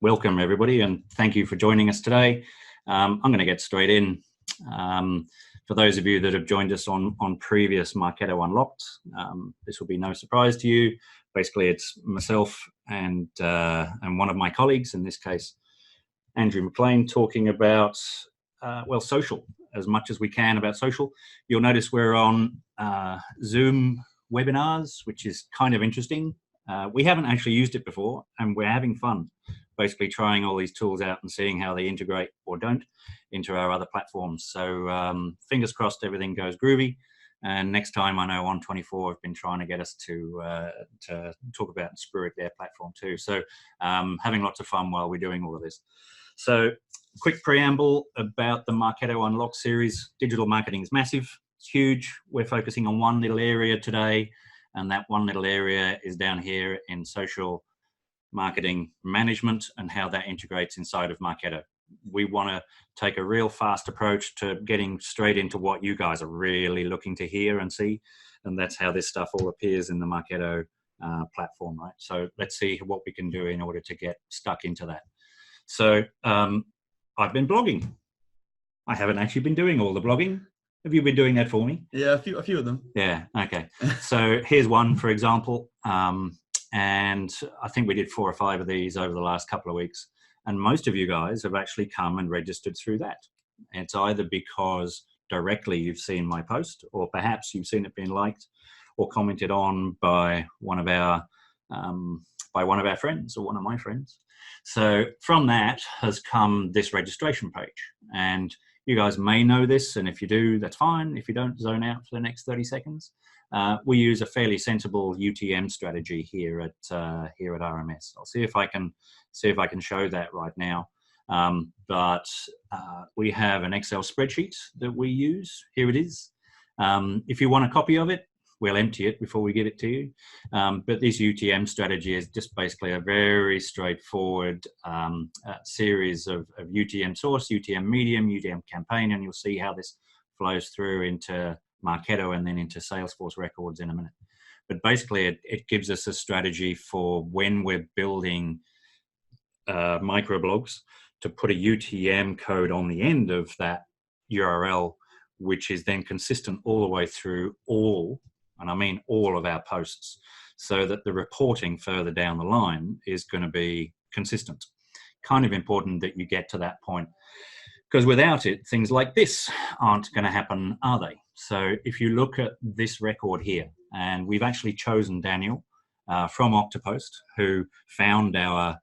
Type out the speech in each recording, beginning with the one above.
welcome everybody, and thank you for joining us today. I'm going to get straight in. For those of you that have joined us on previous Marketo Unlocked, this will be no surprise to you. Basically, it's myself and one of my colleagues, in this case, Andrew McLean, talking about, social, as much as we can about social. You'll notice we're on Zoom webinars, which is kind of interesting. We haven't actually used it before, and we're having fun basically trying all these tools out and seeing how they integrate or don't into our other platforms. So fingers crossed everything goes groovy. And next time, I know On24 have been trying to get us to talk about and spirit their platform too. So having lots of fun while we're doing all of this. So quick preamble about the Marketo Unlocked series. Digital marketing is massive. It's huge. We're focusing on one little area today. And that one little area is down here in social marketing management and how that integrates inside of Marketo. We want to take a real fast approach to getting straight into what you guys are really looking to hear and see. And that's how this stuff all appears in the Marketo platform, right? So let's see what we can do in order to get stuck into that. So I've been blogging. I haven't actually been doing all the blogging. Have you been doing that for me? Yeah, a few of them. Yeah, okay. So here's one, for example. And I think we did 4 or 5 of these over the last couple of weeks. And most of you guys have actually come and registered through that. It's either because directly you've seen my post, or perhaps you've seen it being liked or commented on by one of our friends or one of my friends. So from that has come this registration page. And you guys may know this, and if you do, that's fine. If you don't, zone out for the next 30 seconds. We use a fairly sensible UTM strategy here at RMS. I'll see if I can show that right now. But we have an Excel spreadsheet that we use. Here it is. If you want a copy of it, we'll empty it before we give it to you. But this UTM strategy is just basically a very straightforward series of UTM source, UTM medium, UTM campaign, and you'll see how this flows through into Marketo and then into Salesforce records in a minute. But basically, it gives us a strategy for when we're building microblogs to put a UTM code on the end of that URL, which is then consistent all the way through all, and I mean all of our posts, so that the reporting further down the line is going to be consistent. Kind of important that you get to that point, because without it, things like this aren't going to happen, are they? So if you look at this record here, and we've actually chosen Daniel from Oktopost, who found our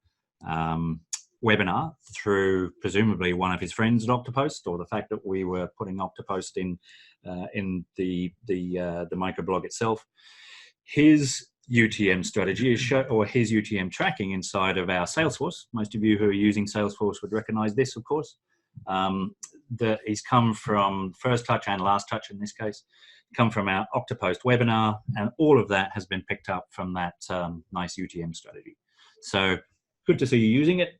webinar through presumably one of his friends at Oktopost, or the fact that we were putting Oktopost in the microblog itself. His UTM strategy is his UTM tracking inside of our Salesforce. Most of you who are using Salesforce would recognize this, of course. He's come from First Touch and Last Touch in this case, come from our Oktopost webinar, and all of that has been picked up from that nice UTM strategy. So good to see you using it.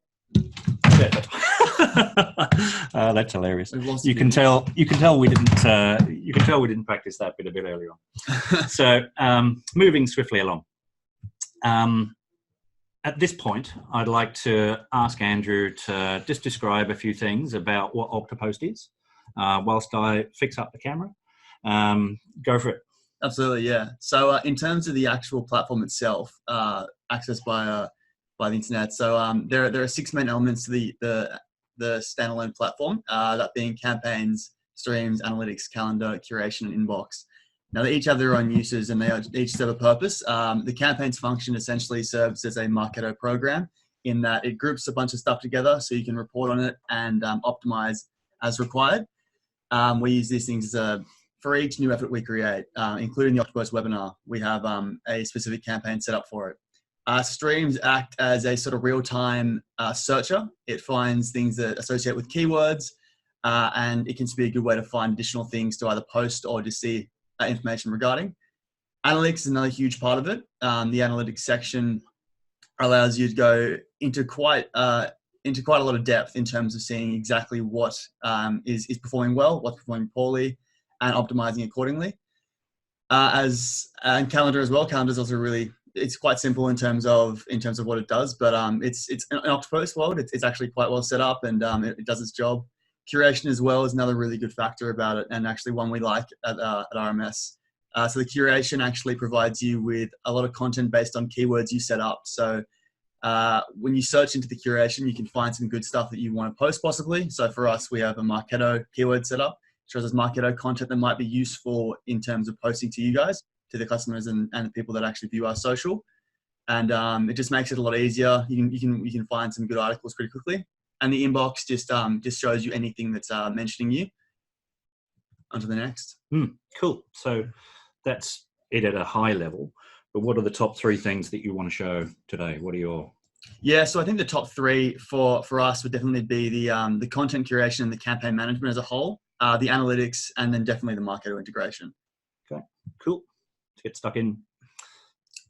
That's hilarious. You can tell we didn't practice that bit a bit earlier on. So moving swiftly along. At this point, I'd like to ask Andrew to just describe a few things about what Oktopost is, whilst I fix up the camera. Go for it. Absolutely, yeah. So in terms of the actual platform itself, accessed by the internet, so there are 6 main elements to the standalone platform, that being campaigns, streams, analytics, calendar, curation, and inbox. Now, they each have their own uses and they each serve a purpose. The campaigns function essentially serves as a Marketo program in that it groups a bunch of stuff together so you can report on it and optimize as required. We use these things for each new effort we create, including the Octopost webinar. We have a specific campaign set up for it. Streams act as a sort of real-time searcher. It finds things that associate with keywords, and it can be a good way to find additional things to either post or to see information regarding. Analytics is another huge part of it. The analytics section allows you to go into quite a lot of depth in terms of seeing exactly what is performing well, what's performing poorly, and optimizing accordingly. And calendar as well. Calendar is also really it's quite simple in terms of what it does, but it's an Octopost world. It's actually quite well set up, and it does its job. Curation as well is another really good factor about it, and actually one we like at RMS. So the curation actually provides you with a lot of content based on keywords you set up. So when you search into the curation, you can find some good stuff that you want to post possibly. So for us, we have a Marketo keyword set up. It shows us Marketo content that might be useful in terms of posting to you guys, to the customers and the people that actually view our social. And it just makes it a lot easier. You can find some good articles pretty quickly. And the inbox just shows you anything that's mentioning you. On to the next. Cool. So that's it at a high level. But what are the top 3 things that you want to show today? What are your... Yeah, so I think the top 3 for us would definitely be the content curation and the campaign management as a whole, the analytics, and then definitely the Marketo integration. Okay, cool. Let's get stuck in.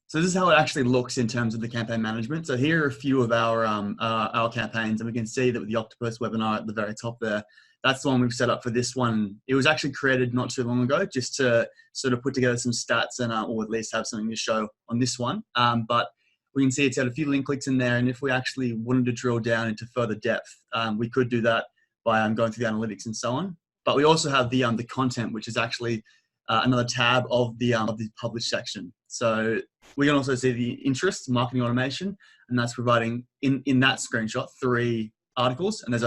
So this is how it actually looks in terms of the campaign management. So here are a few of our campaigns, and we can see that with the Octopus webinar at the very top there, that's the one we've set up for this one. It was actually created not too long ago, just to sort of put together some stats and or at least have something to show on this one. But we can see it's got a few link clicks in there, and if we actually wanted to drill down into further depth, we could do that by going through the analytics and so on. But we also have the content, which is actually another tab of the publish section. So we can also see the interest, marketing automation, and that's providing in that screenshot 3 articles, and there's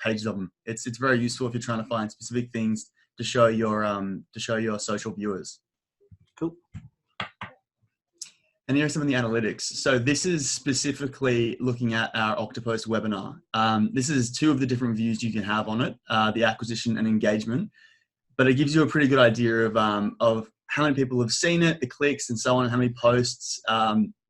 pages of them. It's very useful if you're trying to find specific things to show your social viewers. Cool. And here are some of the analytics. So this is specifically looking at our Oktopost webinar. This is 2 of the different views you can have on it, the acquisition and engagement. But it gives you a pretty good idea of how many people have seen it, the clicks and so on, and how many posts.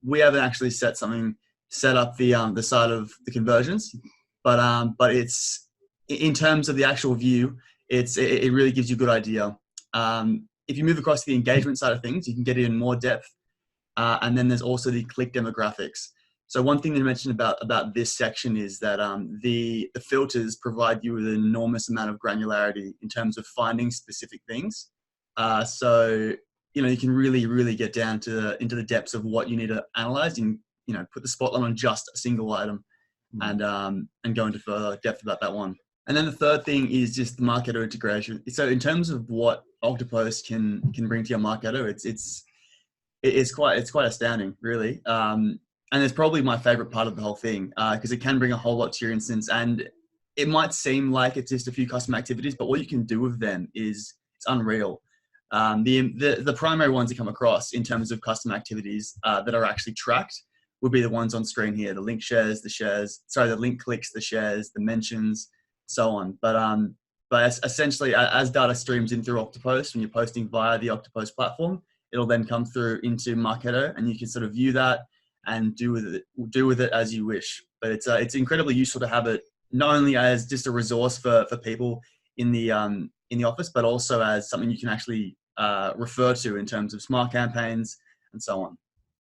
We haven't actually set up the side of the conversions, but it's in terms of the actual view, it really gives you a good idea. If you move across to the engagement side of things, you can get in more depth. And then there's also the click demographics. So one thing to mention about this section is that the filters provide you with an enormous amount of granularity in terms of finding specific things. So you can really get down into the depths of what you need to analyze, and put the spotlight on just a single item, and go into further depth about that one. And then the third thing is just the Marketo integration. So in terms of what Octopus can bring to your Marketo, it's quite astounding, really. And it's probably my favorite part of the whole thing, because it can bring a whole lot to your instance. And it might seem like it's just a few custom activities, but what you can do with them it's unreal. The primary ones you come across in terms of custom activities that are actually tracked would be the ones on screen here: the link shares, the link clicks, the shares, the mentions, so on. But essentially, as data streams in through Octopus, when you're posting via the Octopus platform, it'll then come through into Marketo, and you can sort of view that and do with it as you wish. But it's incredibly useful to have it not only as just a resource for people in the office, but also as something you can actually refer to in terms of smart campaigns and so on.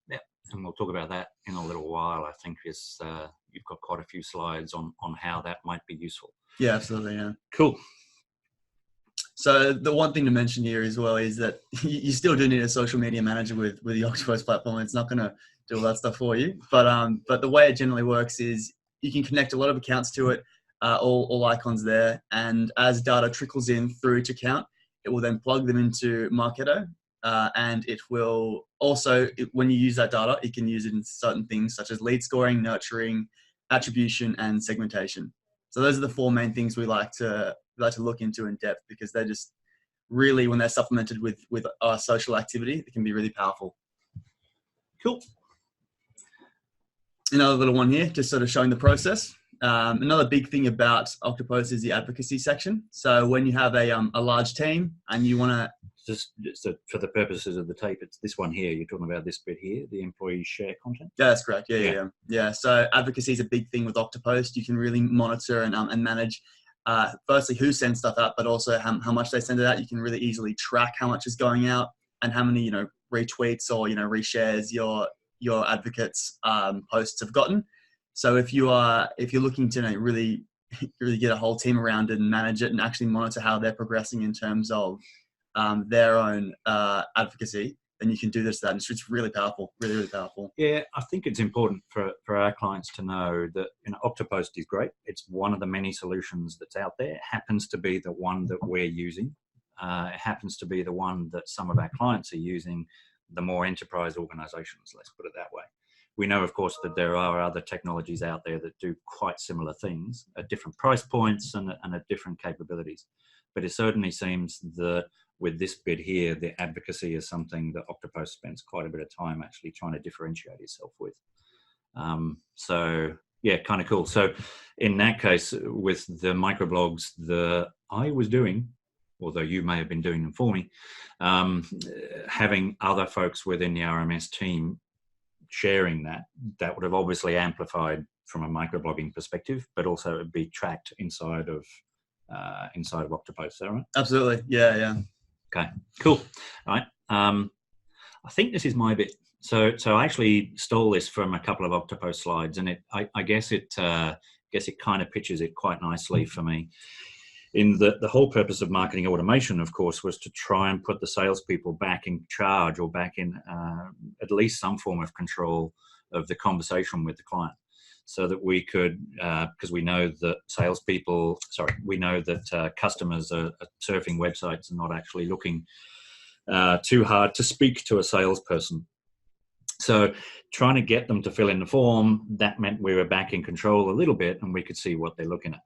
Yeah, and we'll talk about that in a little while. I think you've got quite a few slides on how that might be useful. Yeah, absolutely. Yeah. Cool. So the one thing to mention here as well is that you still do need a social media manager with the Octopus platform. It's not going to do all that stuff for you. But the way it generally works is you can connect a lot of accounts to it, all icons there. And as data trickles in through each account, it will then plug them into Marketo. And it will also, when you use that data, you can use it in certain things such as lead scoring, nurturing, attribution, and segmentation. So those are the 4 main things we like to look into in depth, because they're just really, when they're supplemented with our social activity, it can be really powerful. Cool. Another little one here, just sort of showing the process. Another big thing about Octopus is the advocacy section. So when you have a large team and you want to... Just for the purposes of the tape, it's this one here. You're talking about this bit here, the employee share content? Yeah, that's correct. Yeah. So advocacy is a big thing with Octopus. You can really monitor and manage, firstly, who sends stuff out, but also how much they send it out. You can really easily track how much is going out and how many, retweets or, reshares your advocates' posts have gotten. So if you're looking to really get a whole team around it and manage it and actually monitor how they're progressing in terms of their own advocacy, then you can do this, that. And it's really powerful, really, really powerful. Yeah, I think it's important for our clients to know that Oktopost is great. It's one of the many solutions that's out there. It happens to be the one that we're using. It happens to be the one that some of our clients are using, the more enterprise organizations, let's put it that way. We know, of course, that there are other technologies out there that do quite similar things at different price points and at different capabilities. But it certainly seems that with this bit here, the advocacy is something that Oktopost spends quite a bit of time actually trying to differentiate itself with. So yeah, kind of cool. So in that case, with the microblogs that I was doing, although you may have been doing them for me, having other folks within the RMS team sharing that would have obviously amplified from a microblogging perspective, but also it'd be tracked inside of Oktopost. Is that right? Absolutely. Yeah. Okay, cool. All right. I think this is my bit. So I actually stole this from a couple of Oktopost slides, and I guess it kind of pictures it quite nicely for me. In the whole purpose of marketing automation, of course, was to try and put the salespeople back in charge, or back in at least some form of control of the conversation with the client, so that we could, because we know that customers are surfing websites and not actually looking too hard to speak to a salesperson. So trying to get them to fill in the form, that meant we were back in control a little bit, and we could see what they're looking at.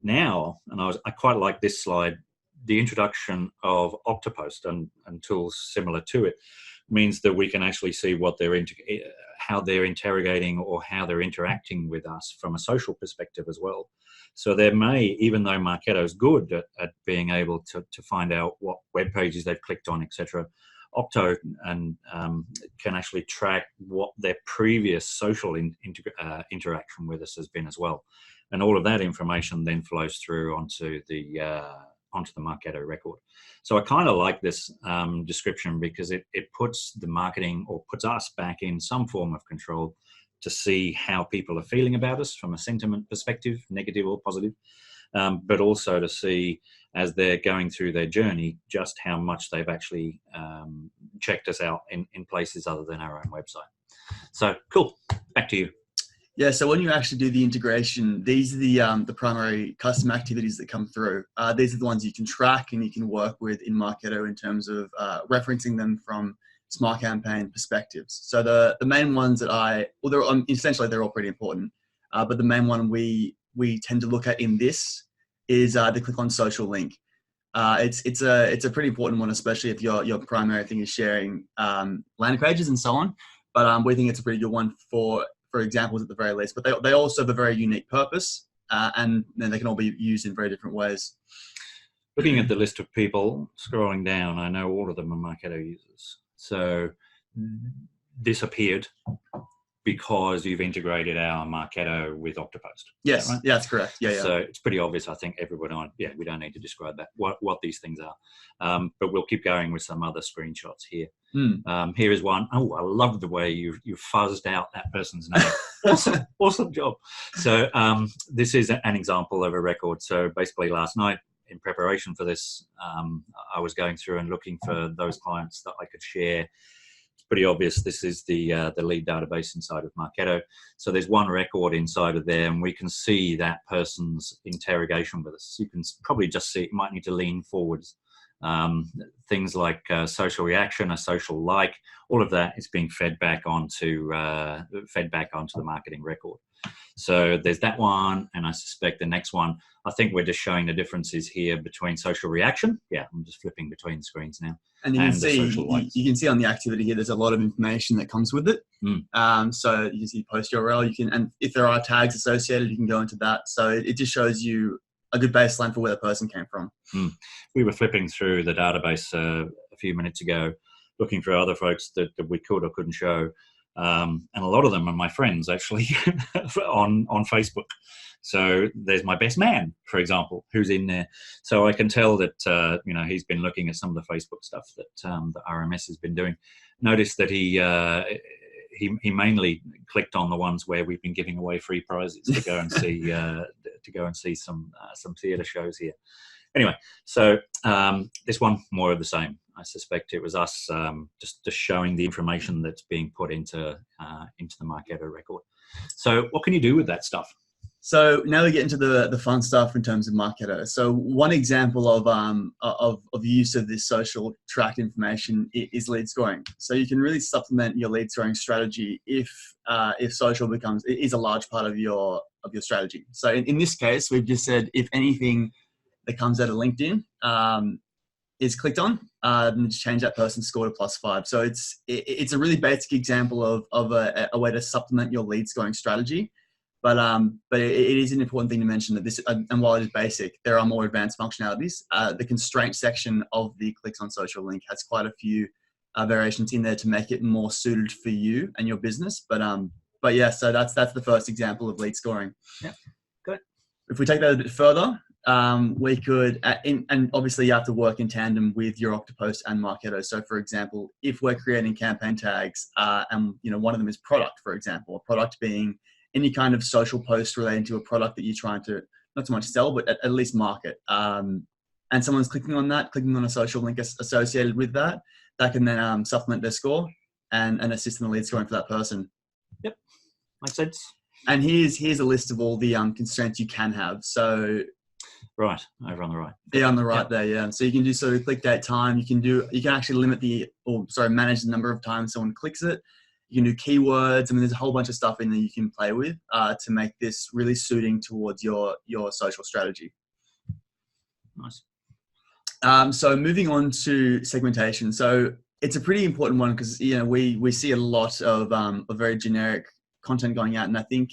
Now, and I quite like this slide, the introduction of Oktopost and tools similar to it means that we can actually see what how they're interrogating or how they're interacting with us from a social perspective as well. So there may, even though Marketo is good at being able to find out what web pages they've clicked on, etc., Okto can actually track what their previous social interaction with us has been as well. And all of that information then flows through onto the Marketo record. So I kind of like this description because it puts the marketing, or puts us back in some form of control to see how people are feeling about us from a sentiment perspective, negative or positive, but also to see, as they're going through their journey, just how much they've actually checked us out in places other than our own website. So cool, back to you. Yeah, so when you actually do the integration, these are the primary custom activities that come through. These are the ones you can track and you can work with in Marketo in terms of referencing them from Smart Campaign perspectives. So the main ones that essentially they're all pretty important, but the main one we tend to look at in this is the click on social link. It's a pretty important one, especially if your primary thing is sharing landing pages and so on. But we think it's a pretty good one for examples at the very least. But they also have a very unique purpose, and then they can all be used in very different ways. Looking at the list of people, scrolling down, I know all of them are Marketo users. So this appeared because you've integrated our Marketo with Oktopost. Yes, right? Yeah, that's correct. Yeah. So it's pretty obvious, I think, everybody we don't need to describe that, what these things are. But we'll keep going with some other screenshots here. Here is one. Oh, I love the way you fuzzed out that person's name. Awesome job. So this is an example of a record. So basically last night, in preparation for this, I was going through and looking for those clients that I could share. It's pretty obvious this is the lead database inside of Marketo. So there's one record inside of there, and we can see that person's interrogation with us. You can probably just see, you might need to lean forwards. Things like social reaction, a social like, all of that is being fed back onto the marketing record. So there's that one, and I suspect the next one, I think we're just showing the differences here between social reaction. Yeah, I'm just flipping between the screens now. And you can see on the activity here, there's a lot of information that comes with it. So you can see post URL, and if there are tags associated, you can go into that. So it just shows you a good baseline for where the person came from. We were flipping through the database a few minutes ago, looking for other folks that we could or couldn't show. And a lot of them are my friends, actually, on Facebook. So there's my best man, for example, who's in there. So I can tell that, he's been looking at some of the Facebook stuff that the RMS has been doing. Notice that he mainly clicked on the ones where we've been giving away free prizes to go and see some theatre shows here. Anyway, so this one, more of the same. I suspect it was us just showing the information that's being put into the Marketo record. So what can you do with that stuff? So now we get into the fun stuff in terms of Marketo. So one example of use of this social tracked information is lead scoring. So you can really supplement your lead scoring strategy if social is a large part of your strategy. So in this case, we've just said if anything that comes out of LinkedIn is clicked on, then just change that person's score to +5. So it's a really basic example of a way to supplement your lead scoring strategy. But it is an important thing to mention that this, and while it is basic, there are more advanced functionalities. The constraint section of the clicks on social link has quite a few variations in there to make it more suited for you and your business. But yeah, so that's the first example of lead scoring. Yeah, good. If we take that a bit further, we could, and obviously you have to work in tandem with your Oktopost and Marketo. So for example, if we're creating campaign tags, and one of them is product, for example, a product being any kind of social post relating to a product that you're trying to not so much sell, but at least market. And someone's clicking on a social link associated with that can then supplement their score and assist in the lead scoring for that person. Yep, makes sense. And here's a list of all the constraints you can have. So right, over on the right. Yeah, on the right there, yeah. So you can do sort of click date time. You can actually manage the number of times someone clicks it. You can do keywords. I mean, there's a whole bunch of stuff in there you can play with to make this really suiting towards your social strategy. Nice. So moving on to segmentation. So it's a pretty important one because we see a lot of very generic content going out, and I think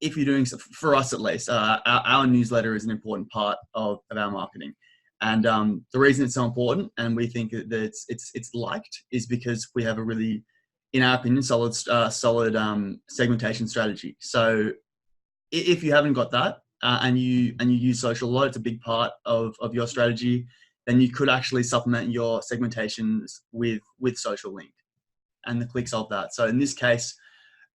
if you're doing, for us at least, our newsletter is an important part of our marketing, and the reason it's so important, and we think that it's liked, is because we have a really, in our opinion, solid segmentation strategy. So if you haven't got that and you use social a lot, it's a big part of your strategy, then you could actually supplement your segmentations with social link and the clicks of that. So in this case,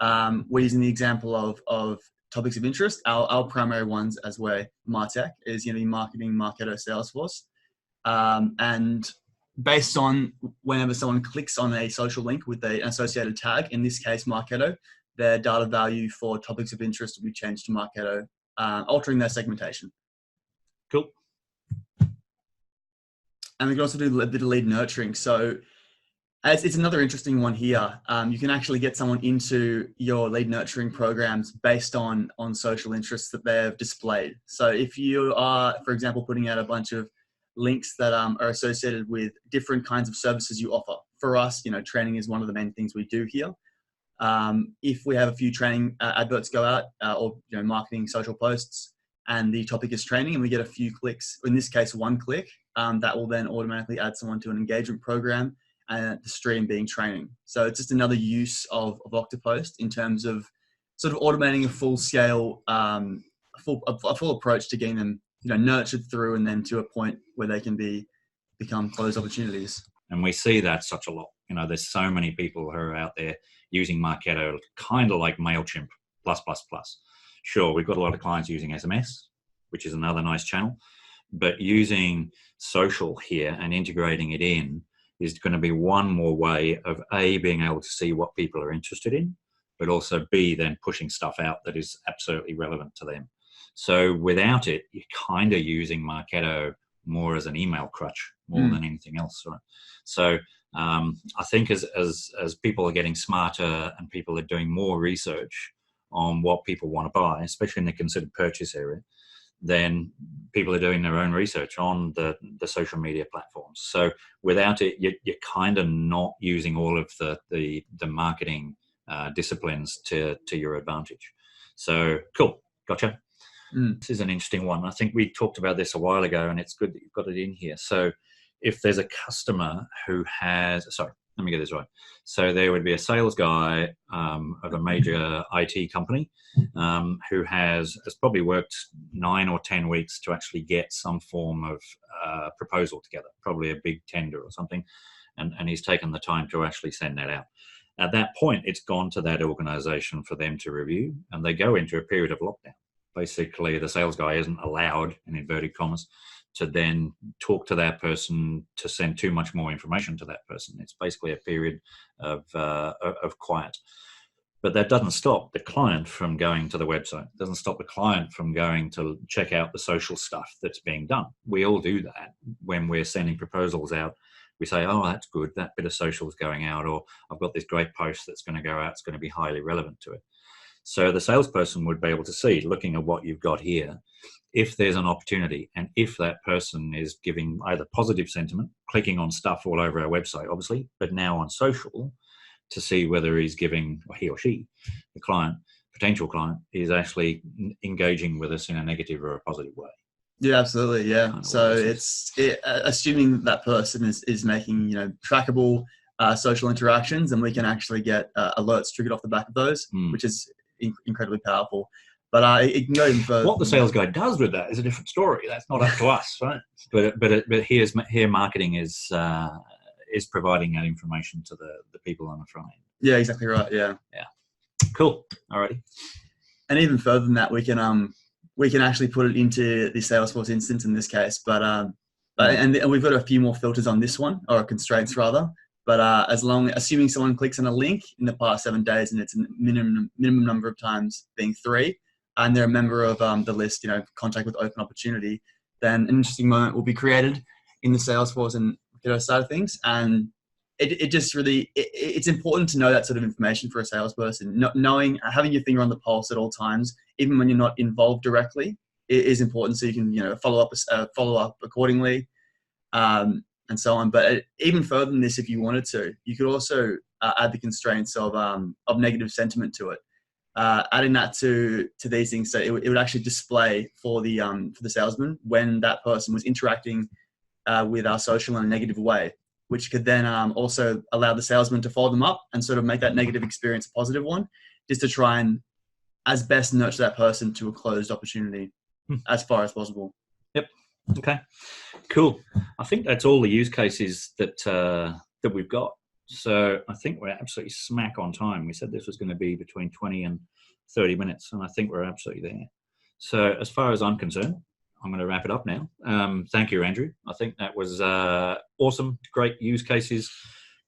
we're using the example of topics of interest. Our primary ones, as we're Martech, is marketing, Marketo, Salesforce, and based on whenever someone clicks on a social link with an associated tag, in this case Marketo, their data value for topics of interest will be changed to Marketo, altering their segmentation. Cool. And we can also do a bit of lead nurturing. So as it's another interesting one here, you can actually get someone into your lead nurturing programs based on social interests that they've displayed. So if you are, for example, putting out a bunch of links that are associated with different kinds of services you offer. For us, training is one of the main things we do here. If we have a few training adverts go out, or marketing social posts, and the topic is training, and we get a few clicks, in this case, one click, that will then automatically add someone to an engagement program, and the stream being training. So it's just another use of Oktopost in terms of sort of automating a full scale, a full approach to getting them nurtured through and then to a point where they can become closed opportunities. And we see that such a lot. There's so many people who are out there using Marketo kind of like MailChimp +++. Sure, we've got a lot of clients using SMS, which is another nice channel, but using social here and integrating it in is going to be one more way of A, being able to see what people are interested in, but also B, then pushing stuff out that is absolutely relevant to them. So without it, you're kind of using Marketo more as an email crutch more than anything else, right? So I think as people are getting smarter and people are doing more research on what people want to buy, especially in the considered purchase area, then people are doing their own research on the social media platforms. So without it, you're kind of not using all of the marketing disciplines to your advantage. So cool, gotcha. This is an interesting one. I think we talked about this a while ago, and it's good that you've got it in here. So if there's a customer who has, let me get this right. So there would be a sales guy of a major IT company who has probably worked 9 or 10 weeks to actually get some form of proposal together, probably a big tender or something. And he's taken the time to actually send that out. At that point, it's gone to that organization for them to review, and they go into a period of lockdown. Basically, the sales guy isn't allowed, in inverted commas, to then talk to that person to send too much more information to that person. It's basically a period of quiet. But that doesn't stop the client from going to the website. It doesn't stop the client from going to check out the social stuff that's being done. We all do that when we're sending proposals out. We say, oh, that's good. That bit of social is going out, or I've got this great post that's going to go out. It's going to be highly relevant to it. So the salesperson would be able to see, looking at what you've got here, if there's an opportunity, and if that person is giving either positive sentiment, clicking on stuff all over our website, obviously, but now on social, to see whether he's giving, or he or she, the client, potential client, is actually engaging with us in a negative or a positive way. Yeah, absolutely. Yeah. So assuming that person is making, trackable social interactions, and we can actually get alerts triggered off the back of those, which is incredibly powerful. But it can go even further. What the sales guy does with that is a different story. That's not up to us, right? But here marketing is providing that information to the people on the front end. Yeah, exactly right. Yeah. Cool. Alrighty. And even further than that, we can actually put it into the Salesforce instance in this case. But we've got a few more filters on this one, or constraints rather. But assuming someone clicks on a link in the past 7 days, and it's a minimum number of times being 3, and they're a member of the list, contact with open opportunity, then an interesting moment will be created in the Salesforce and Marketo side of things. And it just really, it's important to know that sort of information for a salesperson. Having your finger on the pulse at all times, even when you're not involved directly, is important, so you can follow up accordingly, and so on. But even further than this, if you wanted to, you could also add the constraints of negative sentiment to it. Adding that to these things, so it would actually display for the salesman when that person was interacting with our social in a negative way, which could then also allow the salesman to follow them up and sort of make that negative experience a positive one, just to try and as best nurture that person to a closed opportunity as far as possible. Yep. Okay. Cool. I think that's all the use cases that we've got. So I think we're absolutely smack on time. We said this was going to be between 20 and 30 minutes, and I think we're absolutely there. So as far as I'm concerned, I'm going to wrap it up now. Thank you, Andrew. I think that was awesome. Great use cases.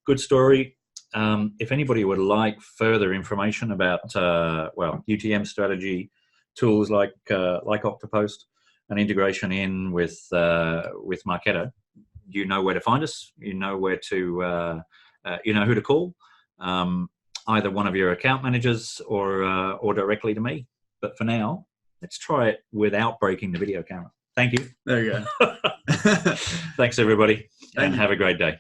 Good story. If anybody would like further information about, UTM strategy, tools like Oktopost, and integration in with Marketo, you know where to find us. You know where to, you know who to call. Either one of your account managers or directly to me. But for now, let's try it without breaking the video camera. Thank you. There you go. Thanks, everybody, and have a great day.